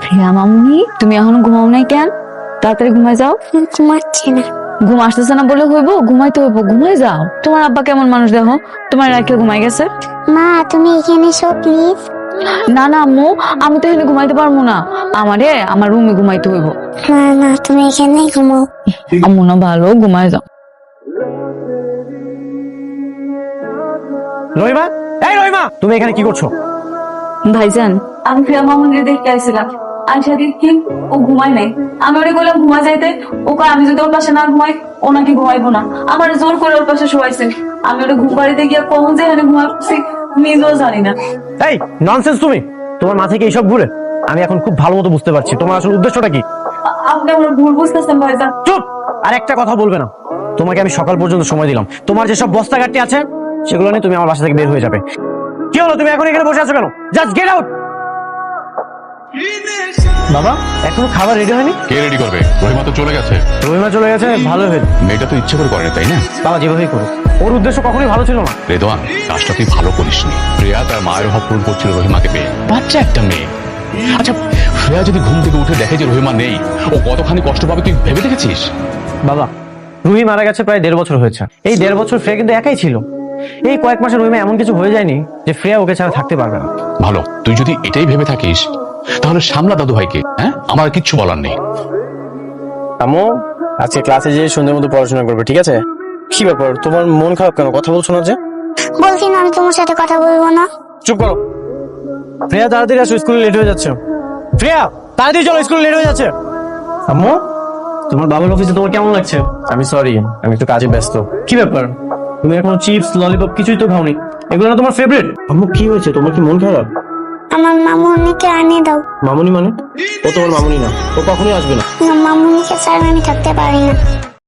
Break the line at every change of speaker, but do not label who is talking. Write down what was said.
প্রিয়া মামুনি, তুমি এখনো ঘুমাও নাই কেন? তাড়াতাড়ি ঘুমায় যাও।
ঘুমাচ্ছি না।
ঘুম আসতেছে না বলে হইব? ঘুমাইতে হইব, ঘুমায় যাও। তোমার আব্বা কেমন মানুষ দেখো, তোমার রাখে ঘুমাই গেছে।
মা তুমি এখানে এসো প্লিজ।
না না আম্মু, আমি তো এখানে ঘুমাইতে পারবো না, আমারে আমার রুমে ঘুমাইতে হইব।
না না তুমি এখানে ঘুমাও।
আম্মু না ভালো, ঘুমায় যাও।
রহিমা, এই রহিমা, তুমি এখানে কি করছো?
ভাইজান, আমি প্রিয়া মামুনির দেখতে আসছিলাম। আইসা দেখি ও ঘুমায় নাই। আমি ওরে বললাম ঘুমা যাইতে, ও কয় আমি যদি ওর পাশে না ঘুমাই ও নাকি ঘুমাইবো না। আমার জোর করে ওর পাশে শোয়াইছে। আমি ওরে ঘুম বাড়িতে গিয়ে কখন যে এখানে ঘুমাচ্ছি নিজেও জানি না।
এই ননসেন্স, তুমি তোমার মাথায় কি এইসব ঘুরে? আমি এখন খুব ভালো মতো বুঝতে পারছি তোমার আসল উদ্দেশ্যটা কি।
আপনি আমার ভুল বুঝতেছেন ভাইজান।
চুপ, আর একটা কথা বলবে না। তোমাকে আমি সকাল পর্যন্ত সময় দিলাম, তোমার যেসব বস্তা ঘাটতি আছে সেগুলো নিয়ে তুমি আমার বাসা থেকে বের হয়ে যাবে। কি হলো, তুমি এখন এখানে বসে আছো কেন? Just get out. বাবা, এখনো খাবার রেডি হয়নি?
কে রেডি করবে? রহিমা তো চলে গেছে।
রহিমা চলে গেছে, ভালো হয়েছে।
মেয়েটা তো ইচ্ছে করে করেনি, তাই না?
বাবা যেভাবেই করো, ওর উদ্দেশ্য কখনোই ভালো ছিল না।
রেদওয়ান, কাজটা তুই ভালো করিসনি। প্রিয়া তার মায়ের অভাব পূরণ করছিল রহিমাকে পেয়ে। বাচ্চা একটা মেয়ে। আচ্ছা, প্রিয়া যদি ঘুম থেকে উঠে দেখে যে রহিমা নেই, ও কতখানি কষ্ট পাবে তুই ভেবে দেখেছিস?
বাবা, রুহি মারা গেছে প্রায় 1.5 বছর হয়েছে। এই 1.5 বছর ফ্রেয়া কিন্তু একাই ছিল। এই কয়েক মাসে রুহিমা এমন কিছু হয়ে যায়নি যে ফ্রেয়া ওকে ছাড়া থাকতে পারবে না।
ভালো, তুই যদি এটাই ভেবে থাকিস তাহলে সামলা দাদু ভাইকে। হ্যাঁ, আমার কিচ্ছু বলার নেই।
আম্মু, আজকে ক্লাসে যেয়ে সন্ধ্যের মতো পড়াশোনা করবে, ঠিক আছে? কি ব্যাপার, তোমার মন খারাপ কেন? কথা বলছো না যে?
বলছি না আমি তোমার সাথে কথা বলবো না।
চুপ করো।
ফ্রেয়া তাড়াতাড়ি আসো, স্কুলে লেট হয়ে যাচ্ছে। ফ্রেয়া তাড়াতাড়ি চলো, স্কুলে লেট হয়ে যাচ্ছে। আম্মু, তোমার বাবার অফিসে তোমার কেমন লাগছে?
আমি সরি, আমি একটু কাজে ব্যস্ত।
কি ব্যাপার, তুমি এখনো চিপস ললিপপ কিছুই তো খাওনি? এগুলো না তোমার ফেভারিট। আম্মু কি হয়েছে, তোমার কি মন খারাপ?
আমার মামুনিকে আনিয়ে দাও।
মামুনি মানে? ও তোমার মামুনি না, ও কখনোই আসবে না।
না, মামুনিকে ছাড়া আমি থাকতে পারি না।